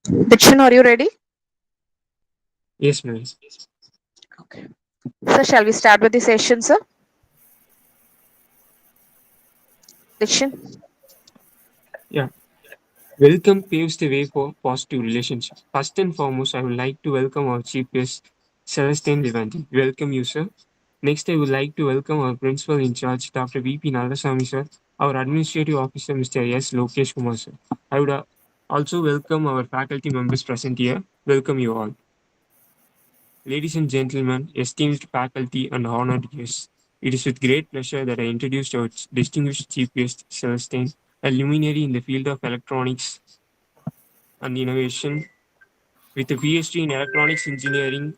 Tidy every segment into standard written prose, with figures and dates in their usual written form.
Dikshan, are you ready? Yes, ma'am. Okay. So shall we start with the session, sir? Dikshan? Yeah. Welcome paves the way for positive relationships. First and foremost, I would like to welcome our chief guest, Celestine Vivanti. Welcome you, sir. Next, I would like to welcome our principal in charge, Dr. V.P. Nalasamy, sir, our administrative officer, Mr. S. Lokesh Kumar, sir. I would also welcome our faculty members present here. Welcome you all. Ladies and gentlemen, esteemed faculty and honored guests, it is with great pleasure that I introduce our distinguished chief guest, Celestine, a luminary in the field of electronics and innovation with a PhD in electronics engineering,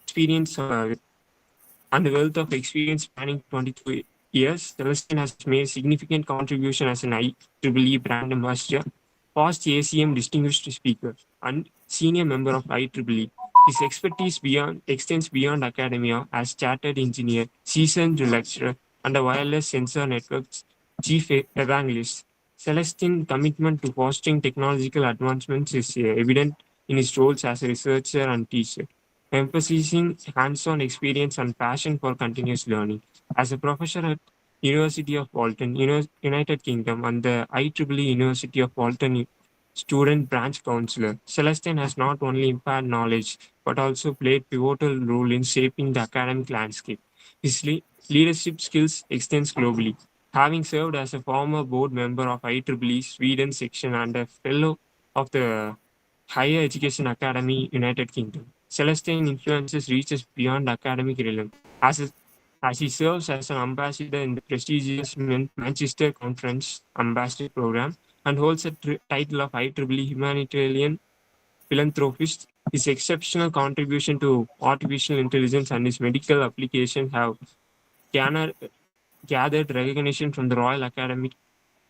experience and a wealth of experience spanning 22 years. Celestine has made significant contribution as an IEEE brand ambassador, past ACM distinguished speaker, and senior member of IEEE. His expertise extends beyond academia as chartered engineer, seasoned lecturer, and a wireless sensor networks chief evangelist. Celestine's commitment to fostering technological advancements is evident in his roles as a researcher and teacher, emphasizing hands-on experience and passion for continuous learning. As a professor at University of Walton, United Kingdom, and the IEEE University of Walton Student Branch Counselor, Celestine has not only imparted knowledge but also played pivotal role in shaping the academic landscape. His leadership skills extends globally, having served as a former board member of IEEE Sweden section and a fellow of the Higher Education Academy, United Kingdom. Celestine influences reaches beyond academic realm, as he serves as an ambassador in the prestigious Manchester Conference Ambassador Program and holds a title of IEEE Humanitarian Philanthropist. His exceptional contribution to artificial intelligence and his medical applications have garnered, gathered recognition from the Royal Academy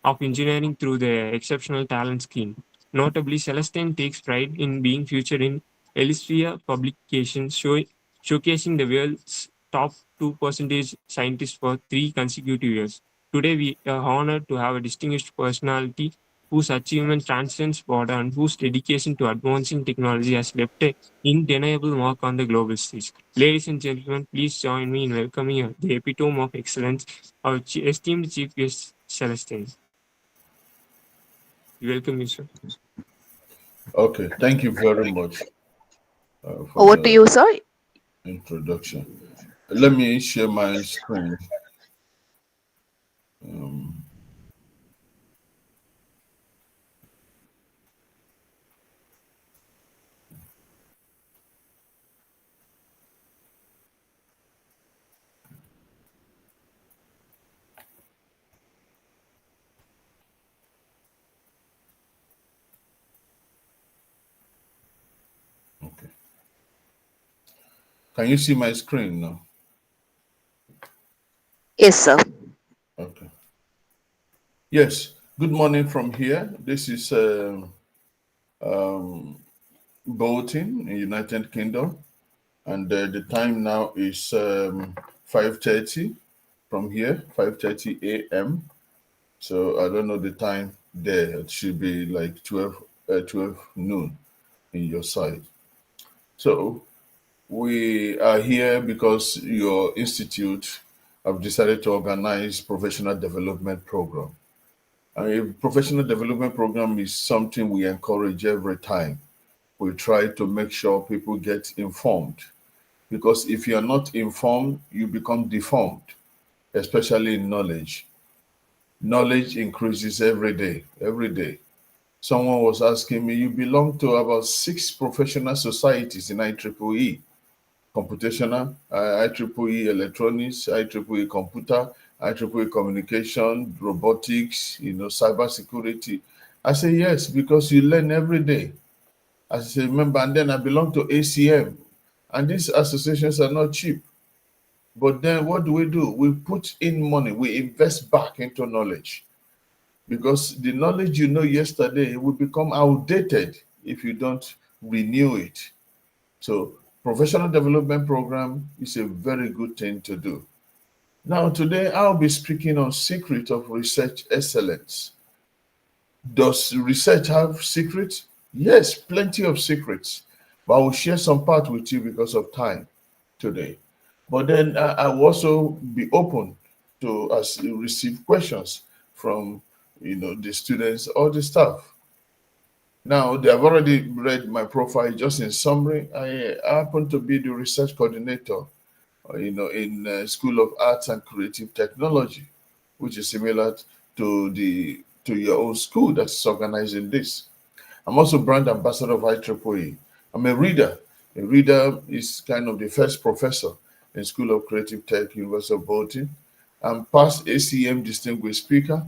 of Engineering through the Exceptional Talent Scheme. Notably, Celestine takes pride in being featured in Elsevier publications, showcasing the world's top 2% scientists for 3 consecutive years. Today, we are honored to have a distinguished personality whose achievement transcends border and whose dedication to advancing technology has left an indeniable mark on the global stage. Ladies and gentlemen, please join me in welcoming the epitome of excellence, our esteemed chief guest, Celestine. Welcome, you, sir. Okay, thank you very much for Over to the you, sir. introduction. Let me share my screen. Um, okay. Can you see my screen now? Yes, sir. Okay. Yes. Good morning from here. This is Bolton in United Kingdom, and the time now is 5:30 from here, 5:30 a.m. So I don't know the time there. It should be like 12 noon in your side. So we are here because your institute have decided to organize professional development program. A professional development program is something we encourage every time. We try to make sure people get informed, because if you're not informed, you become deformed, especially in knowledge. Knowledge increases every day, every day. Someone was asking me, you belong to about 6 professional societies in IEEE: computational, IEEE electronics, IEEE computer, IEEE communication, robotics, cyber security. I say yes, because you learn every day. I say, remember, and then I belong to ACM, and these associations are not cheap. But then what do? We put in money, we invest back into knowledge, because the knowledge you know yesterday will become outdated if you don't renew it. So professional development program is a very good thing to do. Now, today I'll be speaking on secret of research excellence. Does research have secrets? Yes, plenty of secrets, but I will share some part with you because of time today. But then I will also be open to receive questions from the students or the staff. Now, they have already read my profile. Just in summary, I happen to be the research coordinator, in School of Arts and Creative Technology, which is similar to your own school that's organizing this. I'm also brand ambassador of IEEE. I'm a reader. A reader is kind of the first professor in School of Creative Tech, University of Bolton. I'm past ACM distinguished speaker,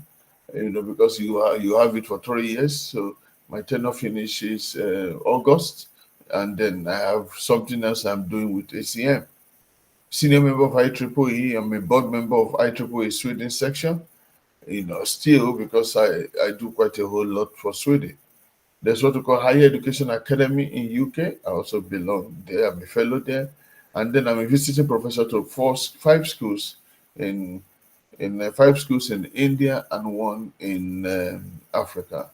because you have it for 3 years. So my tenure finishes August, and then I have something else I'm doing with ACM. Senior member of IEEE. I'm a board member of IEEE Sweden section. Still, because I do quite a whole lot for Sweden. There's what we call Higher Education Academy in UK. I also belong there. I'm a fellow there. And then I'm a visiting professor to 5 schools in 5 schools in India and 1 in Africa.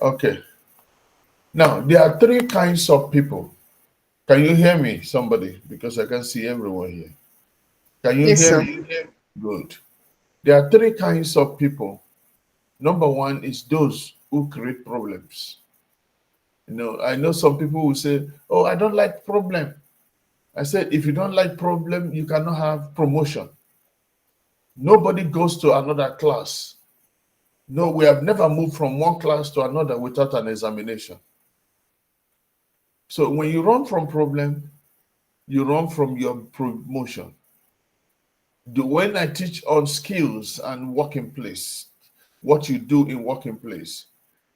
Okay. Now, there are 3 kinds of people. Can you hear me, somebody? Because I can see everyone here. Can you Yes, hear sir. me? Good. There are 3 kinds of people. Number 1 is those who create problems. I know some people will say, oh, I don't like problem. I said, if you don't like problem, you cannot have promotion. Nobody goes to another class. No, we have never moved from one class to another without an examination. So when you run from problem, you run from your promotion. When I teach on skills and working place, what you do in working place,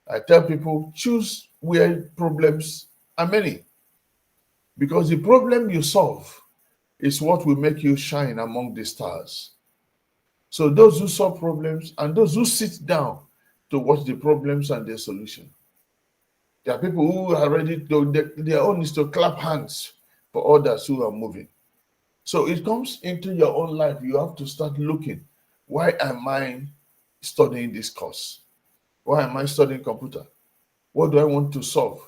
I tell people, choose where problems are many, because the problem you solve is what will make you shine among the stars. So those who solve problems and those who sit down to watch the problems and their solution. There are people who are ready to, their own is to clap hands for others who are moving. So it comes into your own life. You have to start looking, why am I studying this course? Why am I studying computer? What do I want to solve?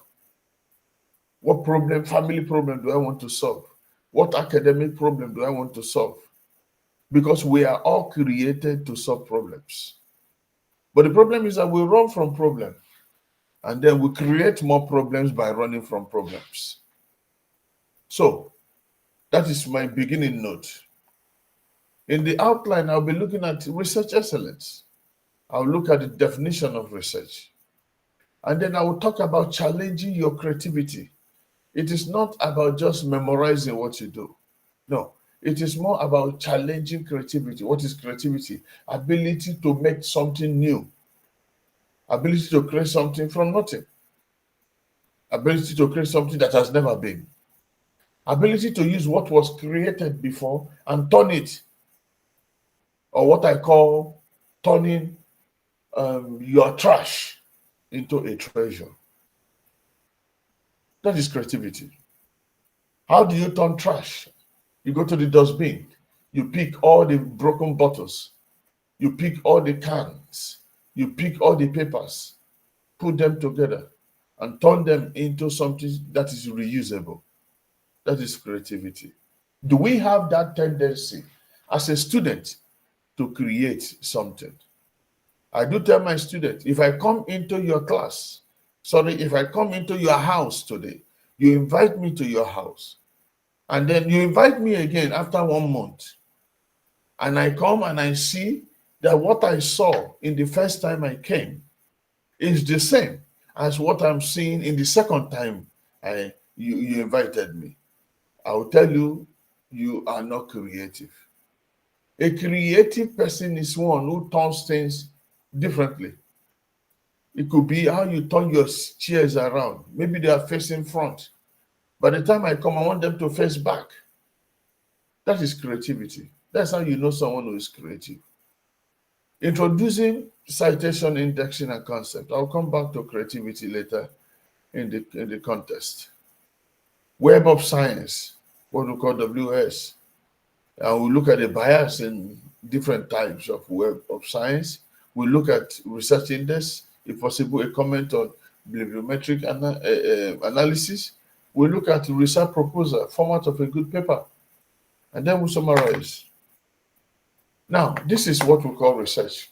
What problem, family problem do I want to solve? What academic problem do I want to solve? Because we are all created to solve problems. But the problem is that we run from problems, and then we create more problems by running from problems. So that is my beginning note. In the outline, I'll be looking at research excellence. I'll look at the definition of research. And then I will talk about challenging your creativity. It is not about just memorizing what you do. No, it is more about challenging creativity. What is creativity? Ability to make something new. Ability to create something from nothing. Ability to create something that has never been. Ability to use what was created before and turn it, or what I call turning your trash into a treasure. That is creativity. How do you turn trash? You go to the dustbin, you pick all the broken bottles, you pick all the cans, You pick all the papers, put them together, and turn them into something that is reusable. That is creativity. Do we have that tendency as a student to create something? I do tell my students, if I come into your class, if I come into your house today, you invite me to your house, and then you invite me again after 1 month, and I come and I see that what I saw in the first time I came is the same as what I'm seeing in the second time you invited me. I will tell you, you are not creative. A creative person is one who turns things differently. It could be how you turn your chairs around. Maybe they are facing front. By the time I come, I want them to face back. That is creativity. That's how you know someone who is creative. Introducing citation, indexing, and concept. I'll come back to creativity later in the contest. Web of Science, what we call WS. And we look at the bias in different types of Web of Science. We look at research index, if possible, a comment on bibliometric analysis. We look at research proposal, format of a good paper, and then we summarize. Now, this is what we call research.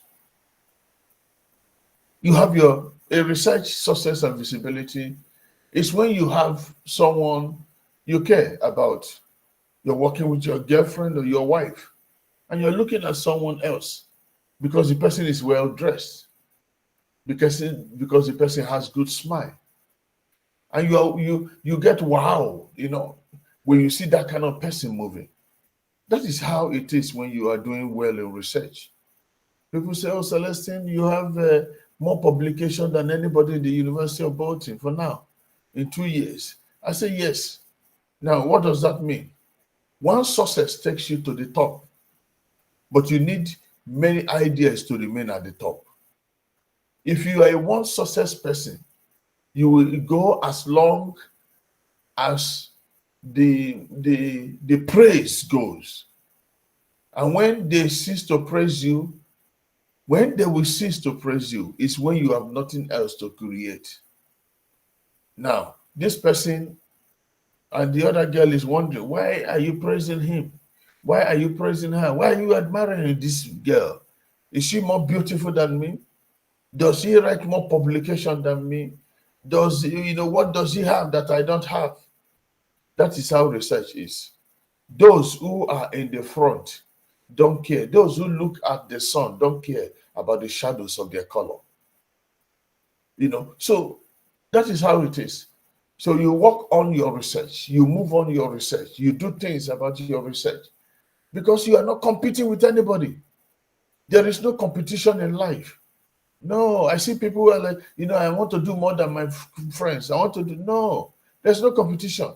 You have a research success and visibility is when you have someone you care about. You're working with your girlfriend or your wife, and you're looking at someone else because the person is well dressed, because the person has good smile, and you get wow, when you see that kind of person moving. That is how it is when you are doing well in research. People say, "Oh, Celestine, you have more publication than anybody in the University of Bolton for now, in 2 years." I say, yes. Now, what does that mean? One success takes you to the top, but you need many ideas to remain at the top. If you are a one success person, you will go as long as the praise goes. And when they cease to praise you, when they will cease to praise you, is when you have nothing else to create. Now, this person and the other girl is wondering, why are you praising him? Why are you praising her? Why are you admiring this girl? Is she more beautiful than me? Does he write more publication than me? What does he have that I don't have? That is how research is. Those who are in the front don't care. Those who look at the sun don't care about the shadows of their color. So that is how it is. So you work on your research, you move on your research, you do things about your research, because you are not competing with anybody. There is no competition in life. No, I see people who are like, I want to do more than my friends. No, there's no competition.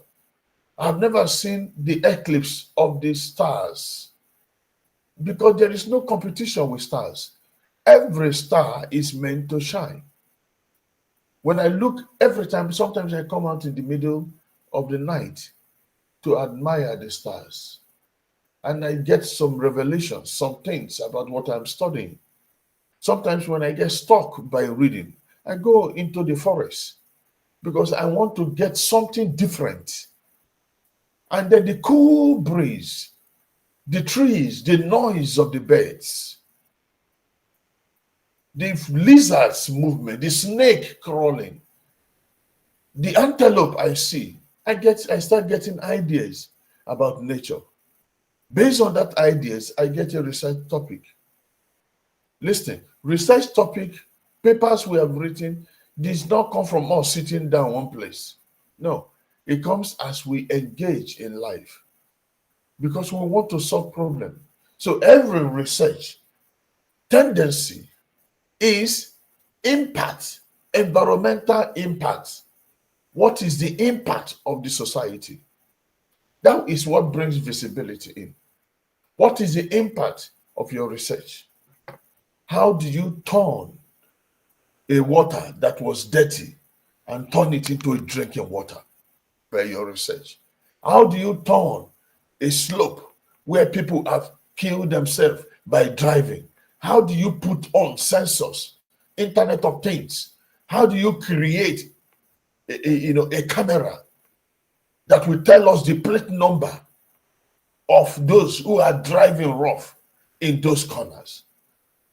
I've never seen the eclipse of the stars, because there is no competition with stars. Every star is meant to shine. When I look every time, sometimes I come out in the middle of the night to admire the stars. And I get some revelations, some things about what I'm studying. Sometimes when I get stuck by reading, I go into the forest because I want to get something different. And then the cool breeze, the trees, the noise of the birds, the lizard's movement, the snake crawling, the antelope I see, I start getting ideas about nature. Based on that ideas, I get a research topic. Listen, research topic, papers we have written, does not come from us sitting down one place. No, it comes as we engage in life, because we want to solve problems. So every research tendency is impact, environmental impact. What is the impact of the society? That is what brings visibility in. What is the impact of your research? How do you turn a water that was dirty and turn it into a drinking water by your research? How do you turn a slope where people have killed themselves by driving? How do you put on sensors Internet of Things? How do you create a camera that will tell us the plate number of those who are driving rough in those corners?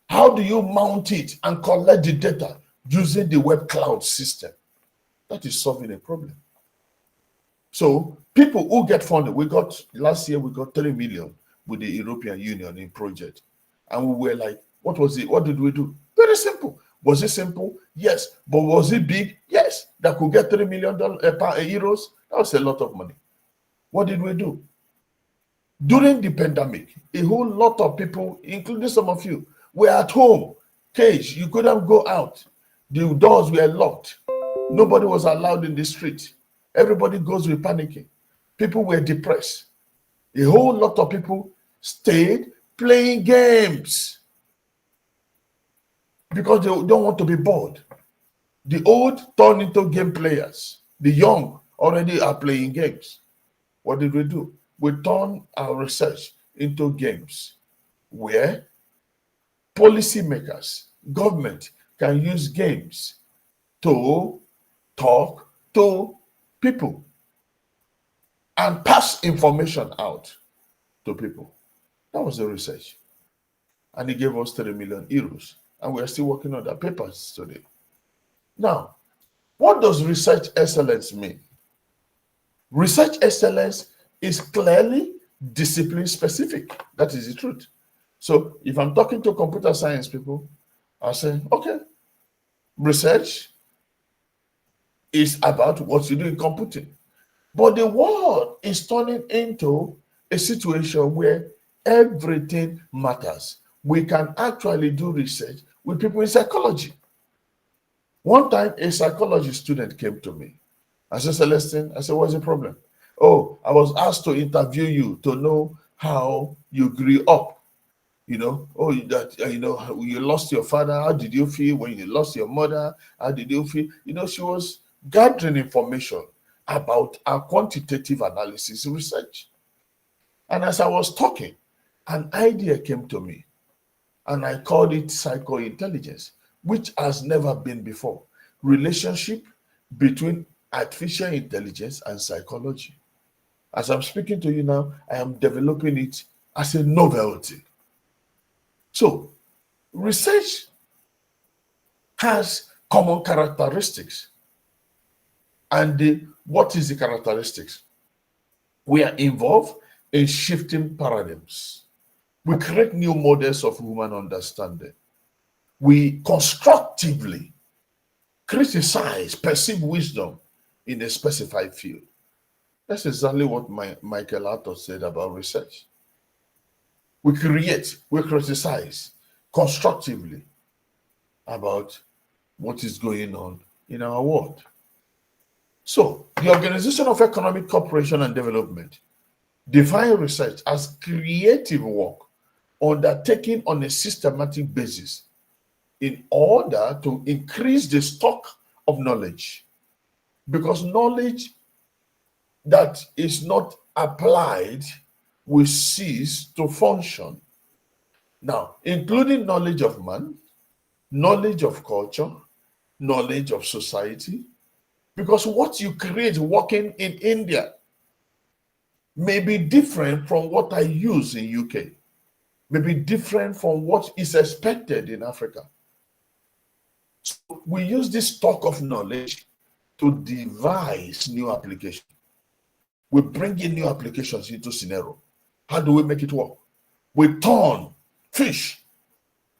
How do you mount it and collect the data using the web cloud system? That is solving a problem. So people who get funded, last year we got 3 million with the European Union in project. And we were like, what was it? What did we do? Very simple. Was it simple? Yes. But was it big? Yes. That could get $3 million euros. That was a lot of money. What did we do? During the pandemic, a whole lot of people, including some of you, were at home, caged. You couldn't go out. The doors were locked. Nobody was allowed in the street. Everybody goes with panicking. People were depressed. A whole lot of people stayed playing games because they don't want to be bored. The old turned into game players. The young already are playing games. What did we do? We turned our research into games where policymakers, government can use games to talk to people and pass information out to people. That was the research. And it gave us 3 million euros. And we are still working on that papers today. Now, what does research excellence mean? Research excellence is clearly discipline specific. That is the truth. So if I'm talking to computer science people, I'll say, okay, research is about what you do in computing. But the world is turning into a situation where everything matters. We can actually do research with people in psychology. One time, a psychology student came to me. I said, Celestine, I said, what's the problem? Oh, I was asked to interview you to know how you grew up. You know, you lost your father. How did you feel when you lost your mother? How did you feel? You know, she was gathering information about our quantitative analysis research. And as I was talking, an idea came to me, and I called it psychointelligence, which has never been before. Relationship between artificial intelligence and psychology. As I'm speaking to you now, I am developing it as a novelty. So, research has common characteristics. And what is the characteristics? We are involved in shifting paradigms. We create new models of human understanding. We constructively criticize perceived wisdom in a specified field. That's exactly what Michael Arthur said about research. We create, we criticize constructively about what is going on in our world. So, the Organization of Economic Cooperation and Development define research as creative work undertaken on a systematic basis in order to increase the stock of knowledge. Because knowledge that is not applied will cease to function. Now, including knowledge of man, knowledge of culture, knowledge of society, because what you create working in India may be different from what I use in UK, may be different from what is expected in Africa. So we use this stock of knowledge to devise new applications. We bring in new applications into scenario. How do we make it work? We turn fish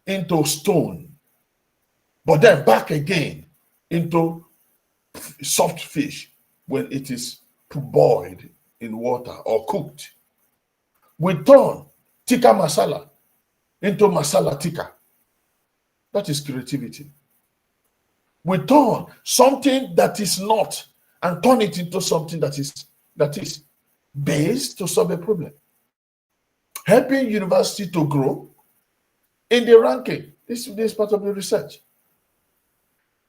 into stone, but then back again into soft fish when it is boiled in water or cooked. We turn tikka masala into masala tikka. That is creativity. We turn something that is not and turn it into something that is based to solve a problem. Helping university to grow in the ranking. This is part of the research.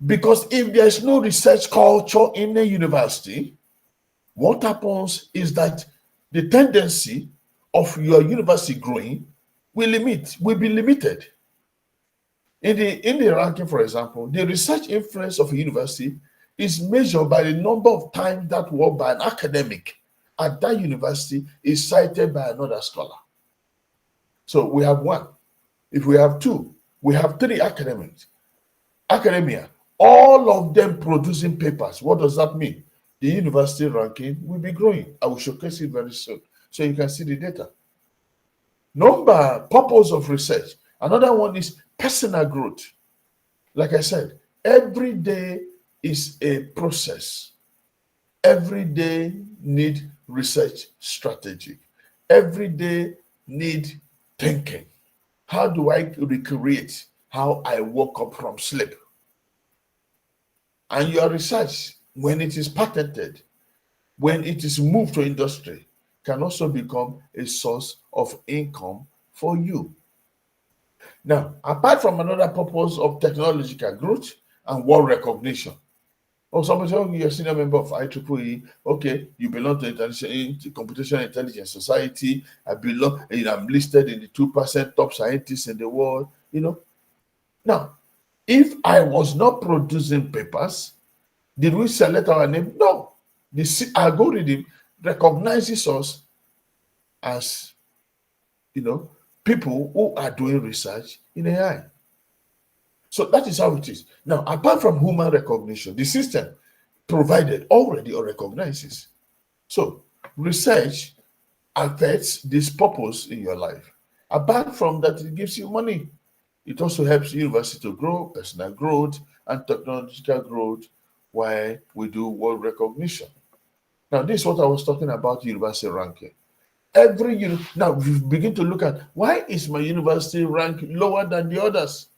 Because if there is no research culture in a university, what happens is that the tendency of your university growing will be limited. In the ranking, for example, the research influence of a university is measured by the number of times that work by an academic at that university is cited by another scholar. So we have one. If we have two, we have three academia, all of them producing papers. What does that mean? The university ranking will be growing. I will showcase it very soon so you can see the data. Purpose of research. Another one is personal growth. Like I said, every day is a process. Every day need research strategy. Every day need thinking. How do I recreate how I woke up from sleep? And your research, when it is patented, when it is moved to industry, can also become a source of income for you. Now, apart from another purpose of technological growth and world recognition, or somebody say, you're a senior member of IEEE, okay, you belong to Computational Intelligence Society, I'm listed in the 2% top scientists in the world, Now, if I was not producing papers, did we select our name? No. The algorithm recognizes us as, people who are doing research in AI. So that is how it is. Now, apart from human recognition, the system provided already recognizes. So research affects this purpose in your life. Apart from that, it gives you money. It also helps university to grow, personal growth, and technological growth while we do world recognition. Now, this is what I was talking about university ranking. Now we begin to look at why is my university rank lower than the others?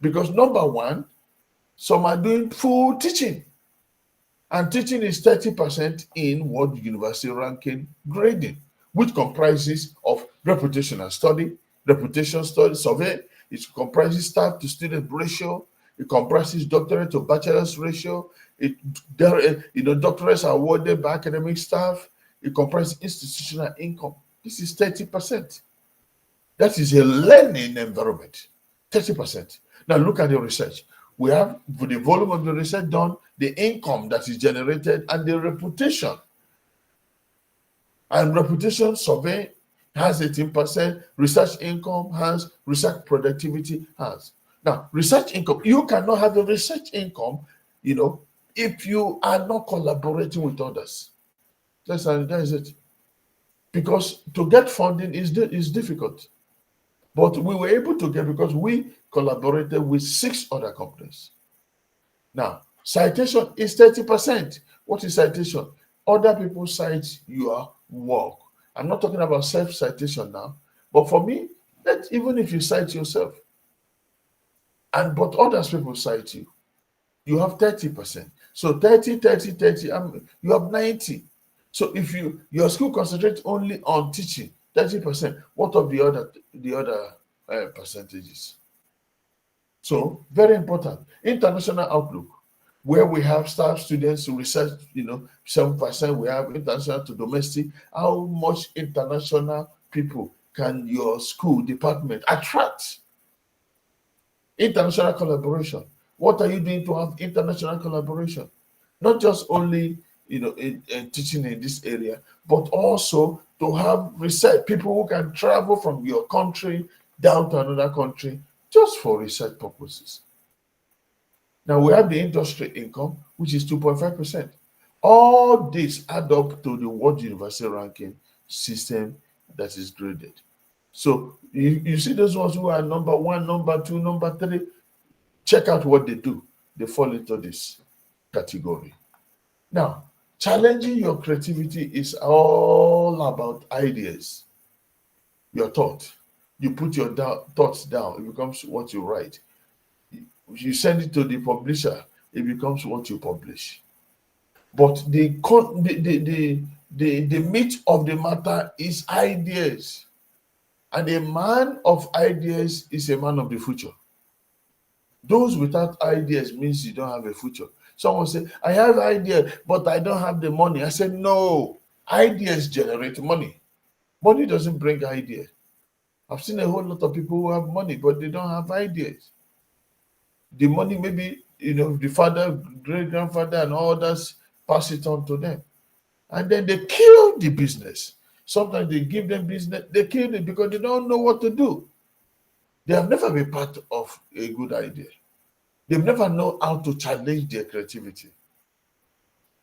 Because number one, some are doing full teaching, and teaching is 30% in what university ranking grading, which comprises of reputation study survey. It comprises staff to student ratio. It comprises doctorate to bachelor's ratio. Doctorates are awarded by academic staff. It comprises institutional income. This is 30%. That is a learning environment. 30%. Now look at the research. We have the volume of the research done, the income that is generated, and the reputation. And reputation survey has 18%, research income has, research productivity has. Now, research income, you cannot have a research income, if you are not collaborating with others. That is it. Because to get funding is difficult. But we were able to get because we collaborated with 6 other companies. Now, citation is 30%. What is citation? Other people cite your work. I'm not talking about self-citation now. But for me, that even if you cite yourself, but others people cite you, you have 30%. So 30, you have 90. So if your school concentrates only on teaching, 30%, what of the other percentages? So very important. International outlook, where we have staff, students, research, 7%, we have international to domestic. How much international people can your school department attract? International collaboration. What are you doing to have international collaboration? Not just only in teaching in this area, but also to have research, people who can travel from your country down to another country just for research purposes. Now we have the industry income, which is 2.5%. All this add up to the World University ranking system that is graded. So you see those ones who are number 1, number 2, number 3, check out what they do. They fall into this category. Now, challenging your creativity is all about ideas. Your thought. You put your thoughts down, it becomes what you write. You send it to the publisher, it becomes what you publish. But the meat of the matter is ideas. And a man of ideas is a man of the future. Those without ideas means you don't have a future. Someone say, I have ideas, but I don't have the money. I said, no, ideas generate money. Money doesn't bring ideas. I've seen a whole lot of people who have money, but they don't have ideas. The money, maybe, the father, great grandfather, and all others pass it on to them. And then they kill the business. Sometimes they give them business, they kill it because they don't know what to do. They have never been part of a good idea. They've never known how to challenge their creativity.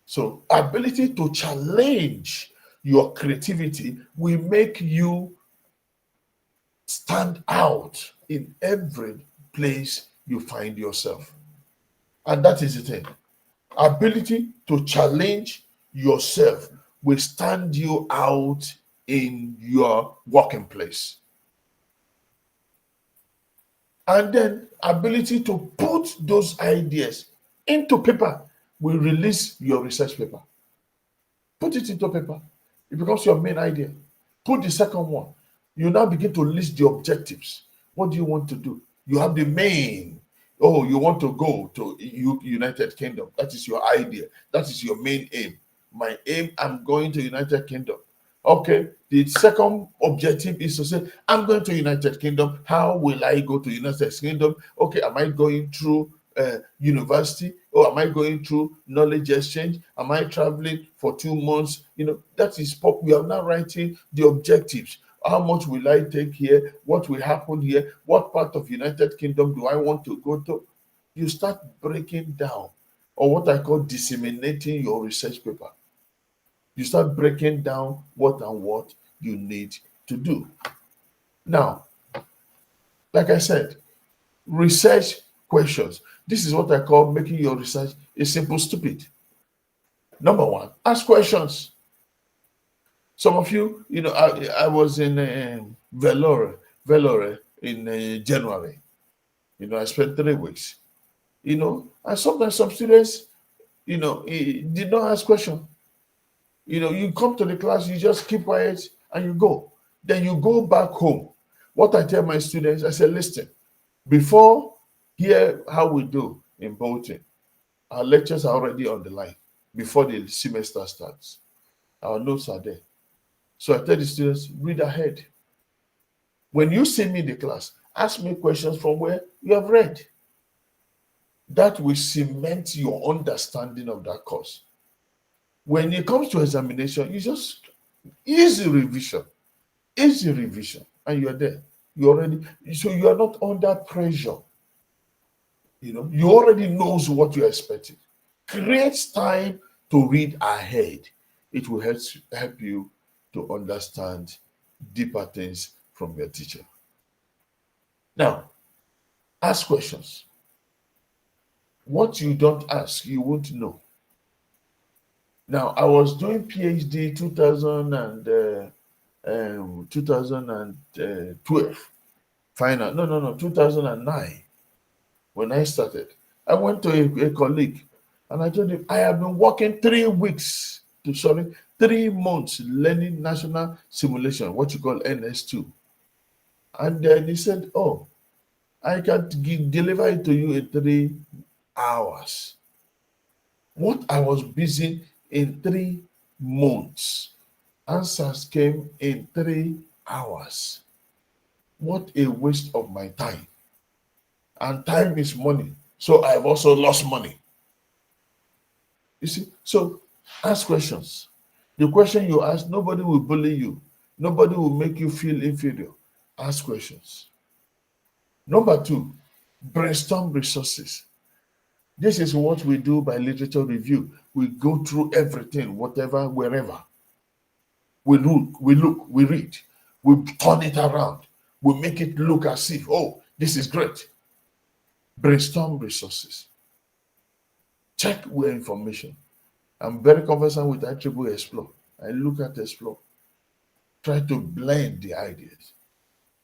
So, ability to challenge your creativity will make you stand out in every place you find yourself. And that is the thing. Ability to challenge yourself will stand you out in your working place. And then ability to put those ideas into paper will release your research paper. Put it into paper. It becomes your main idea. Put the second one. You now begin to list the objectives. What do you want to do? You have the main. Oh, you want to go to United Kingdom. That is your idea. That is your main aim. My aim, I'm going to United Kingdom. Okay, the second objective is to say, I'm going to United Kingdom. How will I go to United Kingdom? Okay, am I going through university, or am I going through knowledge exchange? Am I traveling for 2 months? That is pop. We are now writing the objectives. How much will I take here? What will happen here? What part of United Kingdom do I want to go to? You start breaking down, or what I call disseminating your research paper. You start breaking down what you need to do. Now, like I said, research questions. This is what I call making your research a simple stupid. Number one, ask questions. Some of you, I was in Vellore in January. I spent 3 weeks. And sometimes some students, did not ask questions. You come to the class, you just keep quiet and you go. Then you go back home. What I tell my students, I say, listen, before here how we do in Bolton, our lectures are already on the line before the semester starts. Our notes are there. So I tell the students, read ahead. When you see me in the class, ask me questions from where you have read. That will cement your understanding of that course. When it comes to examination, you just easy revision, and you're there. So you are not under pressure. You already knows what you're expecting. Create time to read ahead. It will help you to understand deeper things from your teacher. Now, ask questions. What you don't ask, you won't know. Now, I was doing PhD 2012. Final. No, 2009. When I started, I went to a colleague and I told him, I have been working 3 months learning national simulation, what you call NS2. And then he said, oh, I can deliver it to you in 3 hours. What I was busy in 3 months, answers came in 3 hours. What a waste of my time. And time is money. So I've also lost money. You see, so ask questions. The question you ask, nobody will bully you. Nobody will make you feel inferior. Ask questions. Number 2, brainstorm resources. This is what we do by literature review. We go through everything, whatever, wherever. We look, we read, we turn it around. We make it look as if, oh, this is great. Brainstorm resources. Check where information. I'm very conversant with IEEE Explore. I look at Explore. Try to blend the ideas.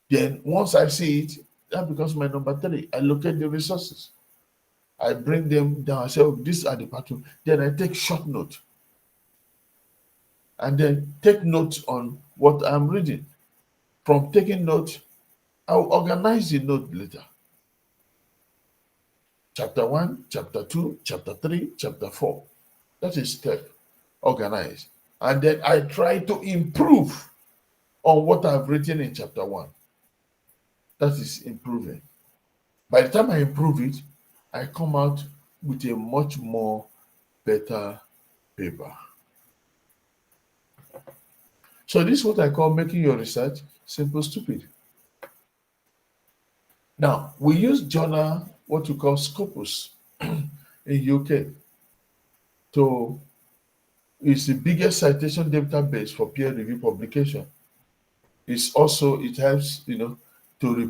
Then once I see it, that becomes my number 3. I locate the resources. I bring them down. I say, oh, these are the patterns. Then I take short note. And then take notes on what I'm reading. From taking notes, I'll organize the note later. Chapter 1, chapter 2, chapter 3, chapter 4. That is step. Organize. And then I try to improve on what I've written in chapter 1. That is improving. By the time I improve it, I come out with a much more better paper. So this is what I call making your research simple stupid. Now, we use journal, what we call Scopus in UK. So it's the biggest citation database for peer review publication. It helps,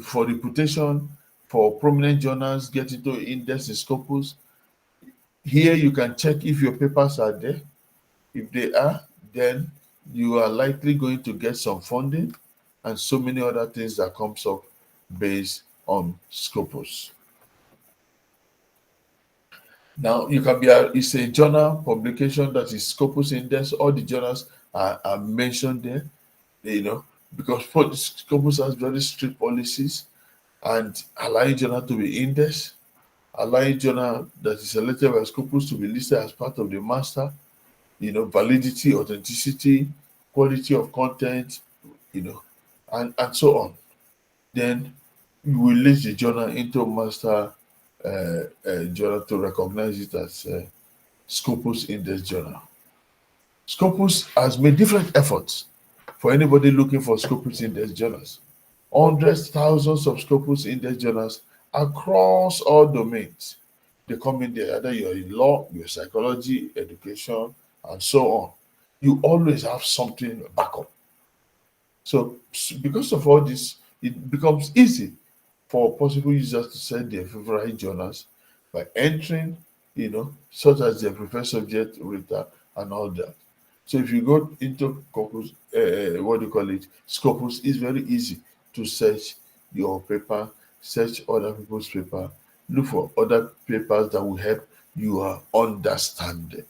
for reputation, for prominent journals get into index in Scopus. Here you can check if your papers are there. If they are, then you are likely going to get some funding and so many other things that comes up based on Scopus. Now you can it's a journal publication that is Scopus index. All the journals are mentioned there, because Scopus has very strict policies and allowing journal to be indexed, allowing journal that is selected by Scopus to be listed as part of the master, validity, authenticity, quality of content, and so on. Then you will list the journal into master journal to recognize it as Scopus Index Journal. Scopus has made different efforts for anybody looking for Scopus Index journals. Hundreds, thousands of Scopus Index journals across all domains. They come in there, either you're in law, your psychology, education, and so on. You always have something backup. So because of all this, it becomes easy for possible users to set their favorite journals by entering, such as their preferred subject, reader, and all that. So if you go into Scopus, it's very easy to search your paper, search other people's paper, look for other papers that will help your understanding.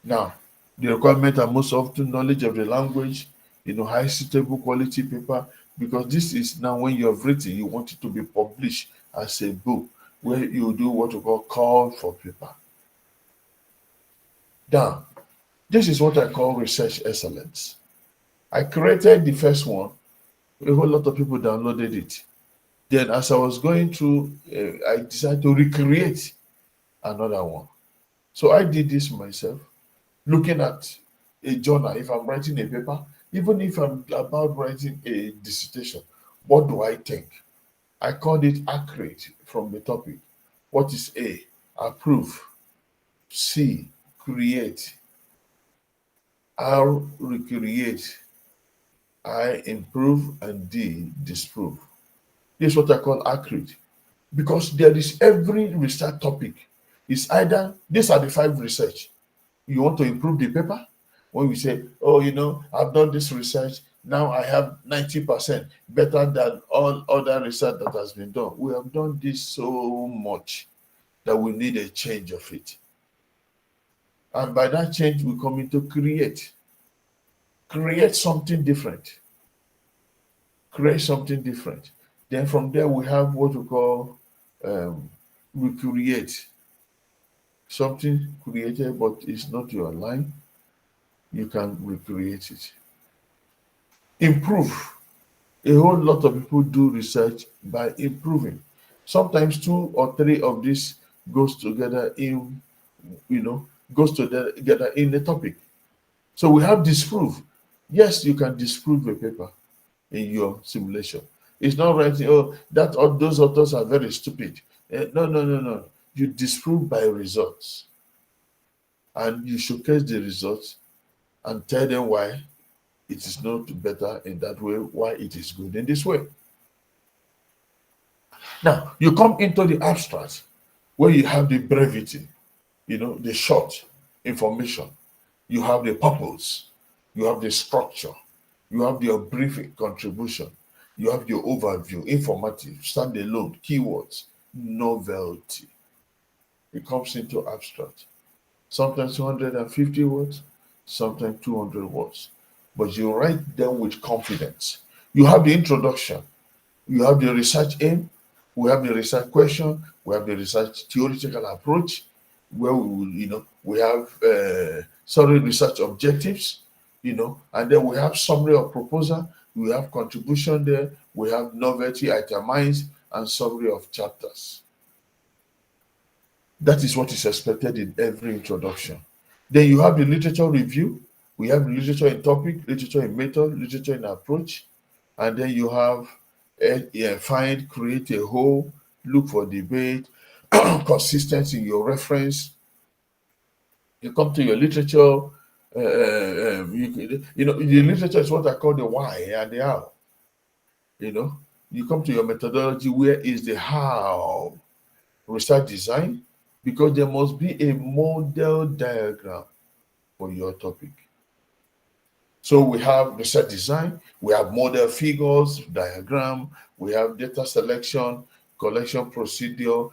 Now, the requirement are most often knowledge of the language, high suitable quality paper, because this is now when you have written, you want it to be published as a book, where you do what you call for paper. Now, this is what I call research excellence. I created the first one. A whole lot of people downloaded it. Then as I was going through, I decided to recreate another one. So I did this myself, looking at a journal. If I'm writing a paper, even if I'm about writing a dissertation, what do I think? I called it accurate from the topic. What is A? Approve. C? Create. R? Recreate. I? Improve. And D? Disprove. This is what I call accurate. Because there is every research topic. It's either, these are the 5 research. You want to improve the paper? When we say, I've done this research, now I have 90% better than all other research that has been done. We have done this so much that we need a change of it. And by that change, we come into create something different. Create something different. Then from there, we have what we call recreate. Something created, but it's not your line. You can recreate it. Improve. A whole lot of people do research by improving. Sometimes 2 or 3 of this goes together in a topic. So we have disprove. Yes, you can disprove a paper in your simulation. It's not writing, those authors are very stupid. No. You disprove by results. And you showcase the results and tell them why it is not better in that way, why it is good in this way. Now, you come into the abstract where you have the brevity, the short information. You have the purpose. You have the structure. You have your brief contribution. You have your overview, informative, standalone, keywords, novelty. It comes into abstract. Sometimes 250 words, sometimes 200 words. But you write them with confidence. You have the introduction. You have the research aim. We have the research question. We have the research theoretical approach, where we have research objectives, and then we have summary of proposal, We have contribution there. We have novelty itemized and summary of chapters. That is what is expected in every introduction. Then you have the literature review. We have literature in topic, literature in method, literature in approach. And then you have find, create a whole, look for debate, consistency in your reference. You come to your literature. The literature is what I call the why and the how. You come to your methodology. Where is the how? Research design, because there must be a model diagram for your topic. So we have research design, we have model figures, diagram, we have data selection, collection procedure,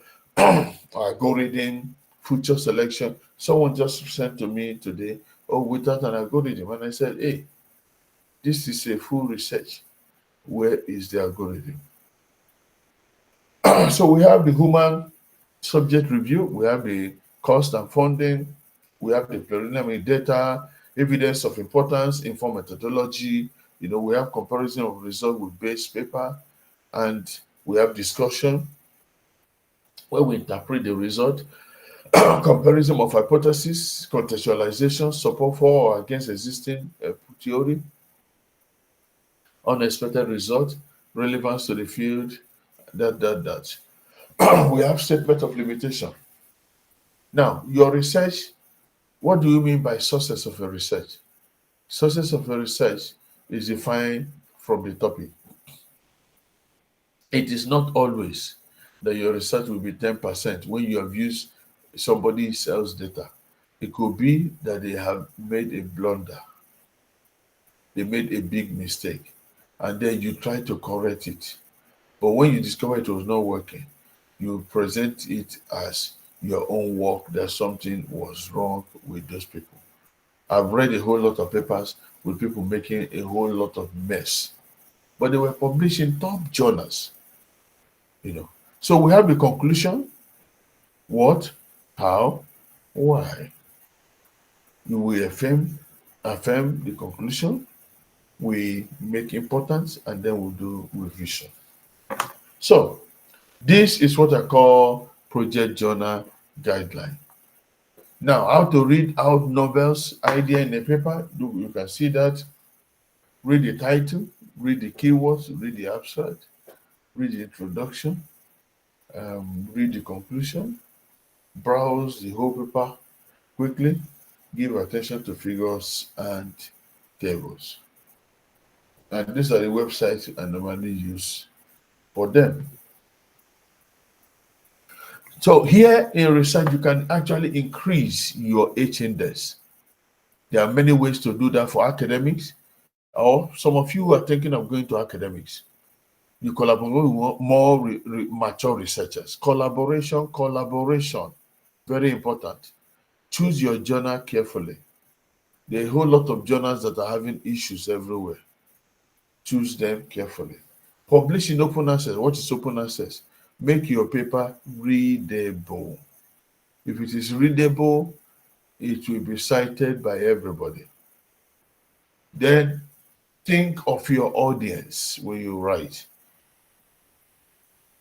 algorithm, feature selection. Someone just sent to me today, without an algorithm. And I said, hey, this is a full research. Where is the algorithm? So we have the human subject review, we have the cost and funding, we have the preliminary data, evidence of importance, informed methodology, we have comparison of result with base paper, and we have discussion where we interpret the result, comparison of hypothesis, contextualization, support for or against existing theory, unexpected result, relevance to the field, that. We have statement of limitation. Now, your research, what do you mean by success of a research? Success of a research is defined from the topic. It is not always that your research will be 10% when you have used somebody else's data. It could be that they have made a blunder. They made a big mistake, and then you try to correct it. But when you discover it was not working, you present it as your own work, that something was wrong with those people. I've read a whole lot of papers with people making a whole lot of mess, but they were published in top journals. So we have the conclusion, what, how, why. You will affirm the conclusion, we make importance, and then we'll do revision. So this is what I call project journal guideline. Now, how to read out novels idea in a paper, you can see that. Read the title, read the keywords, read the abstract, read the introduction, read the conclusion, browse the whole paper quickly, give attention to figures and tables. And these are the websites I normally use for them. So here in research, you can actually increase your H-index. There are many ways to do that for academics, or some of you are thinking of going to academics. You collaborate with more mature researchers. Collaboration, very important. Choose your journal carefully. There are a whole lot of journals that are having issues everywhere. Choose them carefully. Publish in open access. What is open access? Make your paper readable. If it is readable, it will be cited by everybody. Then think of your audience when you write.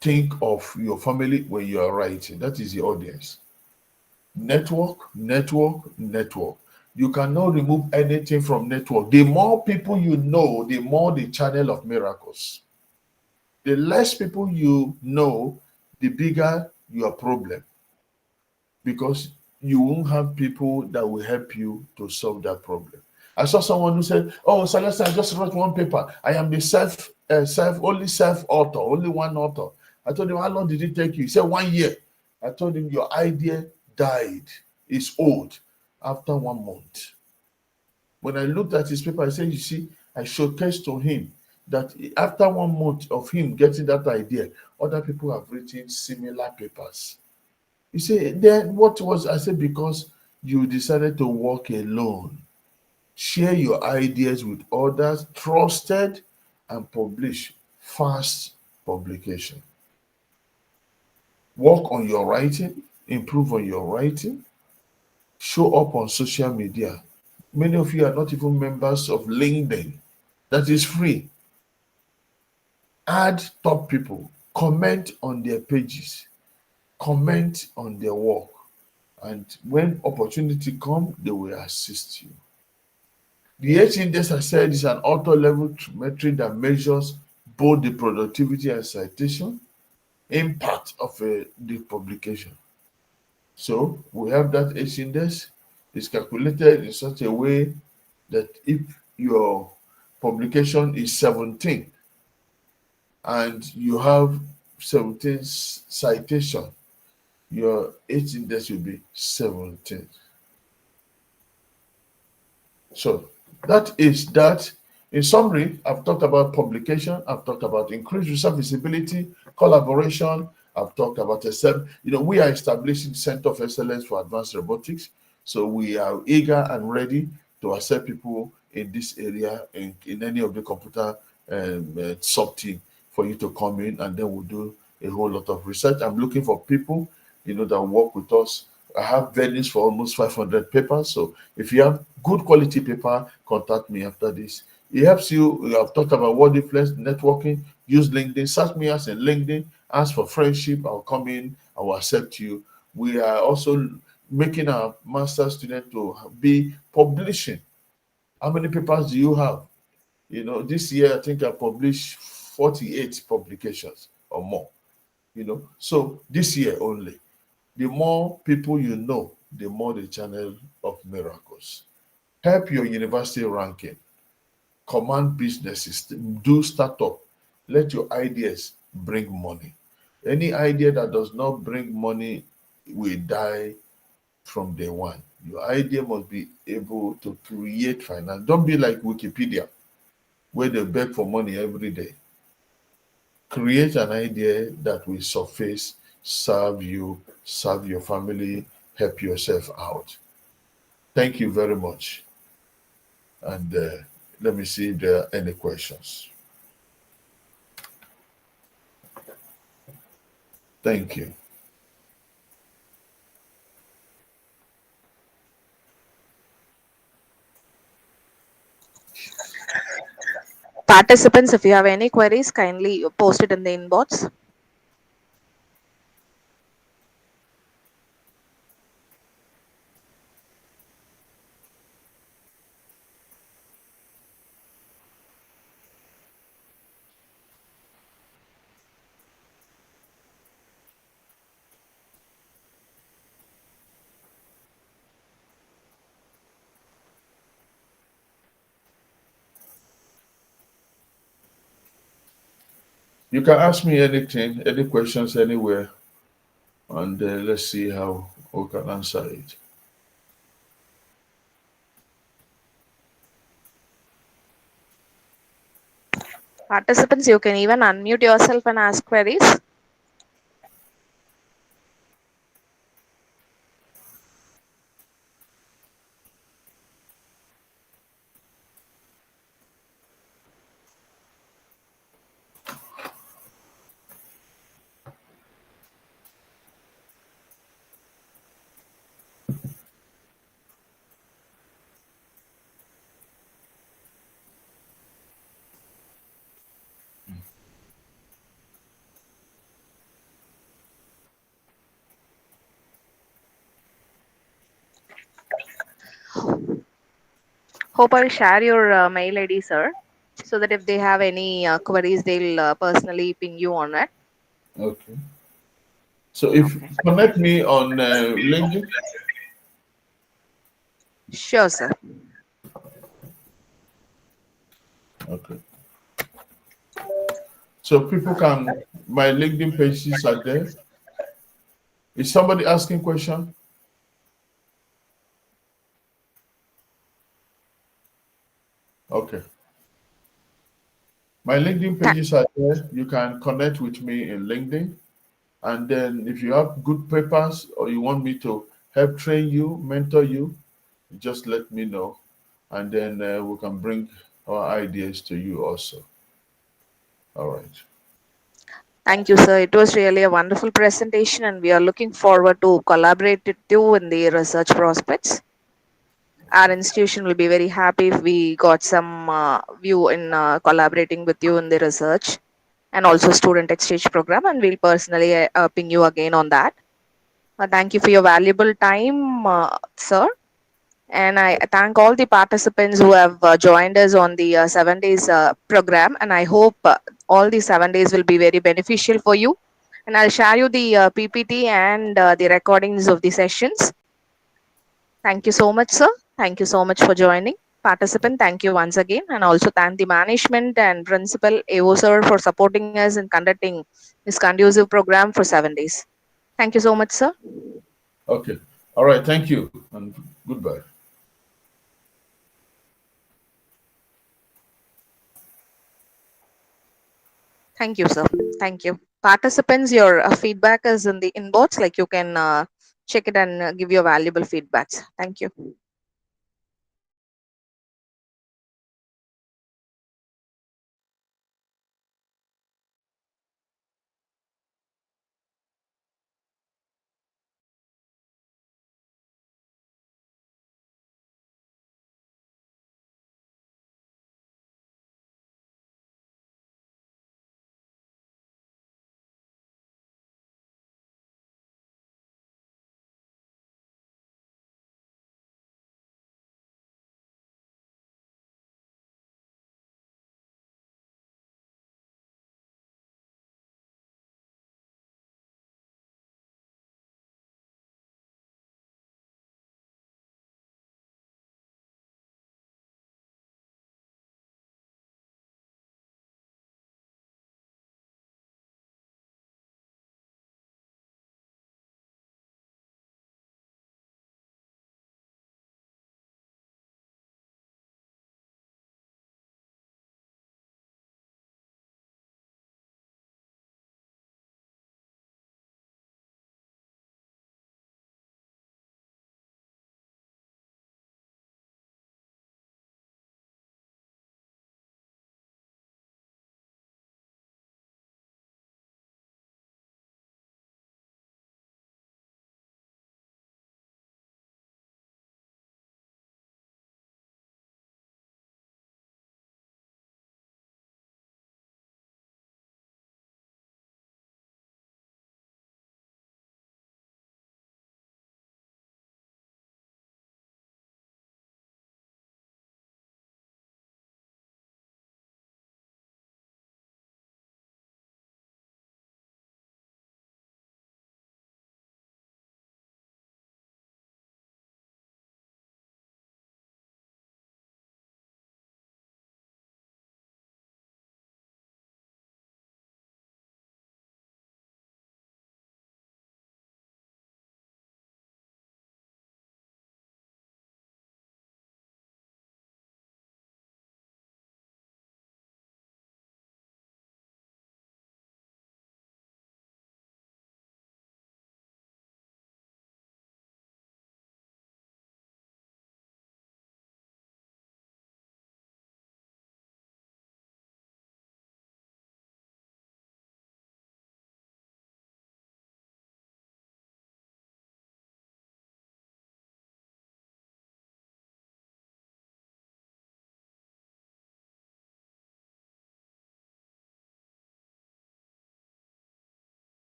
Think of your family when you are writing. That is the audience. Network. You cannot remove anything from network. The more people you know, the more the channel of miracles. The less people you know, the bigger your problem, because you won't have people that will help you to solve that problem. I saw someone who said, "Oh, Celeste, I just wrote one paper. I am the only self-author, only one author." I told him, "How long did it take you?" He said, 1 year. I told him, "Your idea died. It's old." After 1 month. When I looked at his paper, I said, "You see," I showcased to him that after 1 month of him getting that idea, other people have written similar papers. You say, then what was, I said, because you decided to work alone. Share your ideas with others, trusted, and publish. Fast publication. Work on your writing, improve on your writing, show up on social media. Many of you are not even members of LinkedIn. That is free. Add top people, comment on their pages, comment on their work, and when opportunity come, they will assist you. The H index, I said, is an author-level metric that measures both the productivity and citation impact of the publication. So we have that H index. It's calculated in such a way that if your publication is 17 and you have 17 citation, your H index will be 17. So that is that. In summary, I've talked about publication, I've talked about increased research visibility, collaboration, I've talked about we are establishing Center of Excellence for Advanced Robotics. So we are eager and ready to accept people in this area in any of the computer sub team for you to come in, and then we'll do a whole lot of research. I'm looking for people, that work with us. I have venues for almost 500 papers. So if you have good quality paper, contact me after this. It helps you. I've talked about WordFlex networking. Use LinkedIn. Search me as in LinkedIn. Ask for friendship. I'll come in. I will accept you. We are also making our master student to be publishing. How many papers do you have? This year I think I published 48 publications or more. So this year only. The more people you know, the more the channel of miracles. Help your university ranking. Command businesses. Do startup. Let your ideas bring money. Any idea that does not bring money will die from day one. Your idea must be able to create finance. Don't be like Wikipedia, where they beg for money every day. Create an idea that will surface, serve you, serve your family, help yourself out. Thank you very much. And let me see if there are any questions. Thank you. Participants, if you have any queries, kindly post it in the inbox. You can ask me anything, any questions anywhere, and let's see how we can answer it. Participants, you can even unmute yourself and ask queries. Hope I'll share your mail ID, sir, so that if they have any queries, they'll personally ping you on it. Okay. So if connect me on LinkedIn. Sure, sir. Okay. So people can, my LinkedIn pages are there. Is somebody asking question? Okay. My LinkedIn pages are there. You can connect with me in LinkedIn. And then if you have good papers or you want me to help train you, mentor you, just let me know. And then we can bring our ideas to you also. All right. Thank you, sir. It was really a wonderful presentation, and we are looking forward to collaborate with you in the research prospects. Our institution will be very happy if we got some view in collaborating with you in the research. and also student exchange program, and we'll personally ping you again on that. Thank you for your valuable time, sir. And I thank all the participants who have joined us on the 7 days program. And I hope all the 7 days will be very beneficial for you. And I'll share you the PPT and the recordings of the sessions. Thank you so much, sir. Thank you so much for joining. Participant, thank you once again. And also thank the management and principal AO sir for supporting us in conducting this conducive program for 7 days. Thank you so much, sir. Okay. All right. Thank you and goodbye. Thank you, sir. Thank you. Participants, your feedback is in the inbox. Like you can check it and give your valuable feedbacks. Thank you.